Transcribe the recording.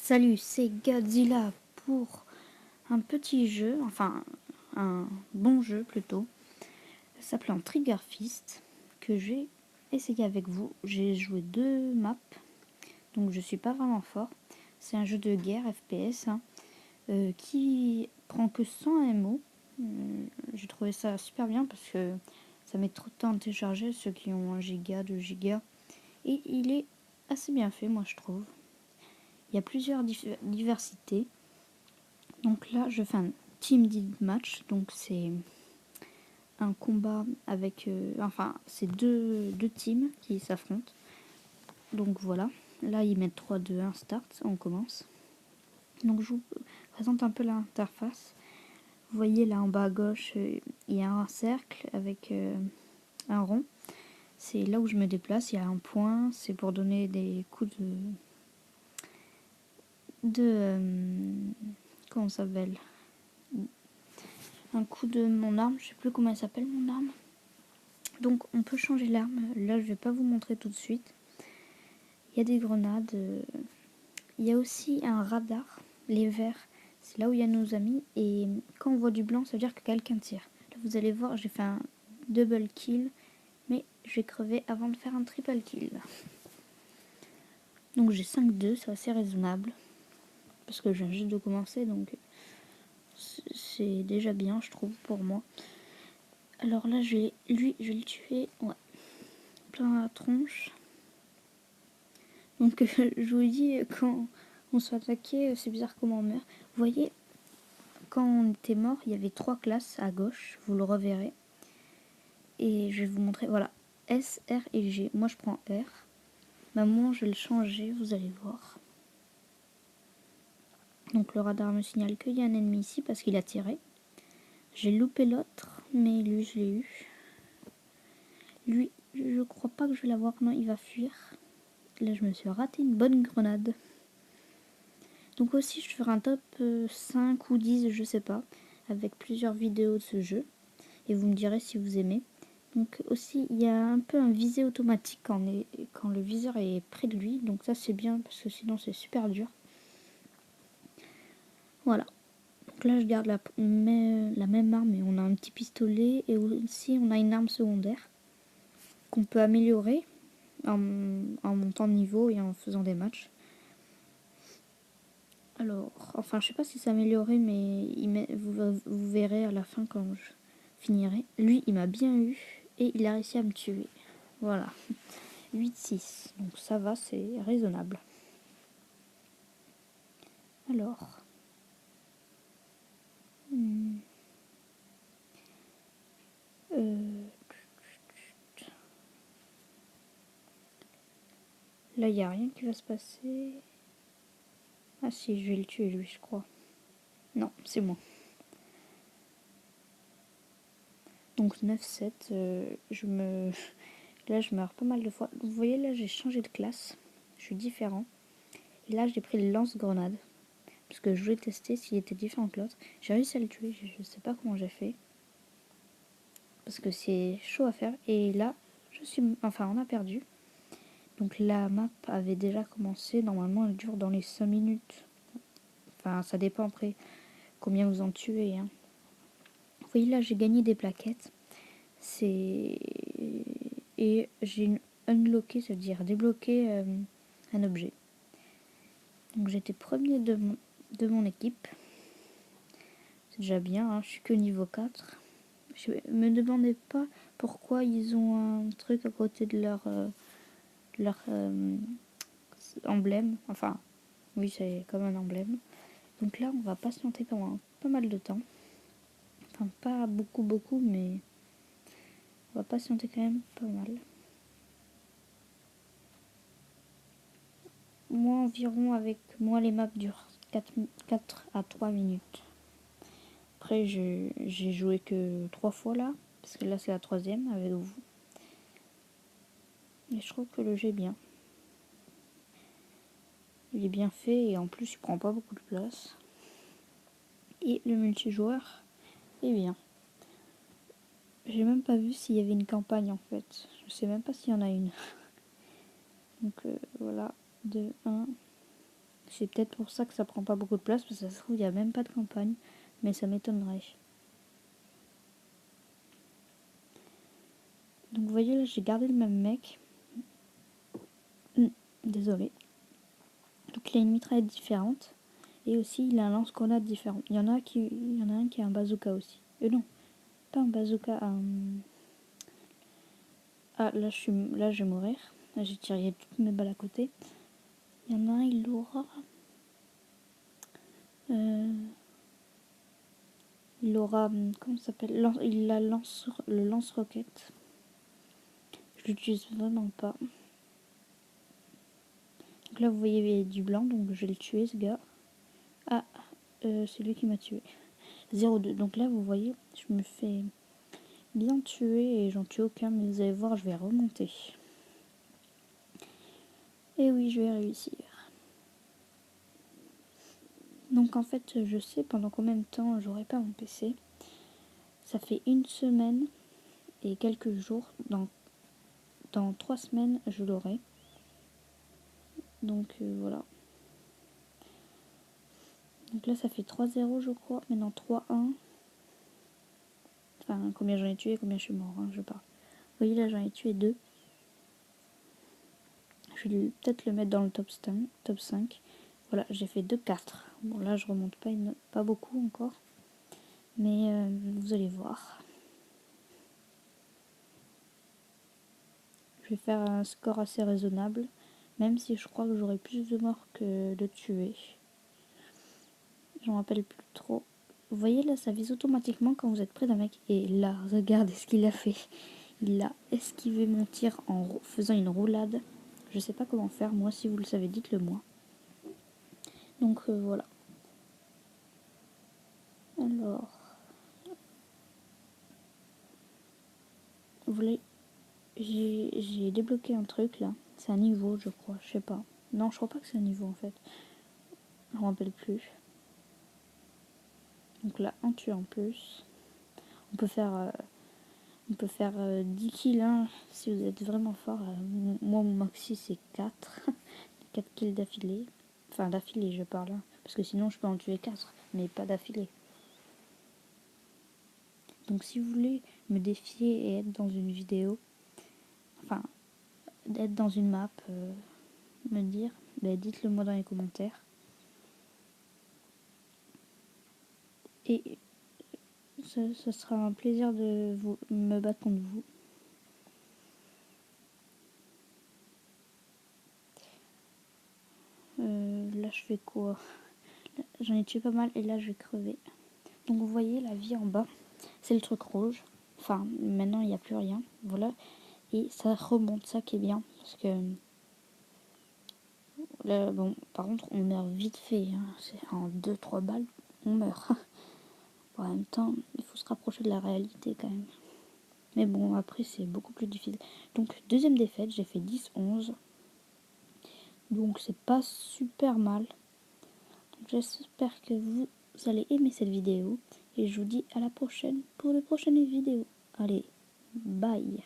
Salut, c'est Godzilla pour un petit jeu, enfin un bon jeu plutôt, s'appelant Trigger Fist, que j'ai essayé avec vous. J'ai joué 2 maps, donc je suis pas vraiment fort. C'est un jeu de guerre FPS qui prend que 100 MO. J'ai trouvé ça super bien parce que ça met trop de temps à télécharger, ceux qui ont 1 giga, 2 giga. Et il est assez bien fait, moi je trouve. Il y a plusieurs diversités. Donc là, je fais un team deathmatch. Donc c'est un combat avec... c'est deux teams qui s'affrontent. Donc voilà. Là, ils mettent 3, 2, 1, start. On commence. Donc je vous présente un peu l'interface. Vous voyez là en bas à gauche, il y a un cercle avec un rond. C'est là où je me déplace. Il y a un point. C'est pour donner des coups comment ça s'appelle, un coup de mon arme, je sais plus comment elle s'appelle mon arme. Donc on peut changer l'arme, là je vais pas vous montrer tout de suite. Il y a des grenades, il y a aussi un radar, les verts, c'est là où il y a nos amis, et quand on voit du blanc ça veut dire que quelqu'un tire. Là vous allez voir, j'ai fait un double kill, mais je vais crever avant de faire un triple kill. Donc j'ai 5-2, c'est assez raisonnable, parce que je viens juste de commencer, donc c'est déjà bien je trouve pour moi. Alors là je vais le tuer, ouais, plein la tronche. Donc je vous dis, quand on se fait attaquer, c'est bizarre comment on meurt. Vous voyez, quand on était mort, il y avait 3 classes à gauche, vous le reverrez. Et je vais vous montrer, voilà, S, R et G. Moi je prends R. Maman, je vais le changer, vous allez voir. Donc le radar me signale qu'il y a un ennemi ici parce qu'il a tiré. J'ai loupé l'autre, mais lui je l'ai eu. Lui, je crois pas que je vais l'avoir, non, il va fuir. Là je me suis raté une bonne grenade. Donc aussi je ferai un top 5 ou 10, je sais pas, avec plusieurs vidéos de ce jeu. Et vous me direz si vous aimez. Donc aussi il y a un peu un visé automatique quand le viseur est près de lui. Donc ça c'est bien parce que sinon c'est super dur. Voilà. Donc là je garde la même arme et on a un petit pistolet. Et aussi on a une arme secondaire qu'on peut améliorer en montant de niveau et en faisant des matchs. Alors, enfin, je sais pas si c'est amélioré, mais vous verrez à la fin quand je finirai. Lui, il m'a bien eu et il a réussi à me tuer. Voilà. 8-6. Donc ça va, c'est raisonnable. Alors. Hmm, euh, là, il n'y a rien qui va se passer. Ah si, je vais le tuer, lui, je crois. Non, c'est moi. Donc 9-7, là, je meurs pas mal de fois. Vous voyez, là, j'ai changé de classe. Je suis différent. Et là, j'ai pris le lance-grenade. Parce que je voulais tester s'il était différent que l'autre. J'ai réussi à le tuer, je sais pas comment j'ai fait. Parce que c'est chaud à faire. Et là, on a perdu. Donc la map avait déjà commencé. Normalement, elle dure dans les 5 minutes. Enfin, ça dépend après combien vous en tuez. Hein. Vous voyez, là, j'ai gagné des plaquettes. Et j'ai unlocké, ça veut dire débloqué un objet. Donc j'étais premier de mon équipe. C'est déjà bien, hein. Je suis que niveau 4. Je me demandez pas pourquoi ils ont un truc à côté de leur emblème. Enfin, oui, c'est comme un emblème. Donc là, on va patienter pendant pas mal de temps. Enfin, pas beaucoup, mais on va patienter quand même pas mal. Moi, environ, avec moi, les maps durent 4 à 3 minutes. Après, j'ai joué que 3 fois là, parce que là, c'est la 3e avec vous. Et je trouve que le jeu est bien. Il est bien fait et en plus, il prend pas beaucoup de place. Et le multijoueur est bien. J'ai même pas vu s'il y avait une campagne en fait. Je sais même pas s'il y en a une. Donc voilà, 2, 1. C'est peut-être pour ça que ça prend pas beaucoup de place, parce que ça se trouve, il n'y a même pas de campagne. Mais ça m'étonnerait. Donc vous voyez là, j'ai gardé le même mec. Désolé. Donc il a une mitraillette différente. Et aussi il a un lance-grenade différent. Il y en a un qui a un bazooka aussi. Non, pas un bazooka, Ah là je vais mourir. Là j'ai tiré toutes mes balles à côté. Il y en a un, il aura. Il aura. Comment ça s'appelle? Il a le lance-roquette. Je l'utilise vraiment pas. Donc là vous voyez il y a du blanc, donc je vais le tuer ce gars. Ah, c'est lui qui m'a tué. 0-2. Donc là vous voyez, je me fais bien tuer et j'en tue aucun, mais vous allez voir, je vais remonter. Et oui, je vais réussir. Donc en fait, je sais pendant combien de temps j'aurai pas mon PC. Ça fait une semaine et quelques jours. Dans 3 semaines, je l'aurai. Donc voilà. Donc là, ça fait 3-0, je crois. Maintenant 3-1. Enfin, combien j'en ai tué, combien je suis mort, hein, je parle. Vous voyez, là, j'en ai tué 2. Je vais peut-être le mettre dans le top 5. Voilà, j'ai fait 2-4. Bon, là, je remonte pas beaucoup encore. Mais vous allez voir. Je vais faire un score assez raisonnable. Même si je crois que j'aurai plus de morts que de tués. Je m'en rappelle plus trop. Vous voyez là, ça vise automatiquement quand vous êtes près d'un mec. Et là, regardez ce qu'il a fait. Il a esquivé mon tir en faisant une roulade. Je sais pas comment faire. Moi, si vous le savez, dites-le moi. Donc voilà. Alors, vous voulez... J'ai débloqué un truc là. C'est un niveau, je crois. Je sais pas. Non, je crois pas que c'est un niveau en fait. Je me rappelle plus. Donc là, un tue en plus. On peut faire 10 kills hein, si vous êtes vraiment fort. Moi, mon maxi, c'est 4. 4 kills d'affilée. Enfin, d'affilée, je parle. Hein, parce que sinon, je peux en tuer 4. Mais pas d'affilée. Donc, si vous voulez me défier et être dans une vidéo, enfin, être dans une map, me dire, bah, dites-le moi dans les commentaires. Et ça sera un plaisir de me battre contre vous. Là, je fais quoi? J'en ai tué pas mal et là, je vais crever. Donc, vous voyez la vie en bas, c'est le truc rouge. Enfin, maintenant, il n'y a plus rien. Voilà. Et ça remonte, ça qui est bien. Parce que là, bon, par contre, on meurt vite fait. Hein. C'est en 2-3 balles, on meurt. En même temps, il faut se rapprocher de la réalité quand même. Mais bon, après, c'est beaucoup plus difficile. Donc, deuxième défaite, j'ai fait 10-11. Donc, c'est pas super mal. J'espère que vous allez aimer cette vidéo. Et je vous dis à la prochaine pour de prochaines vidéos. Allez, bye!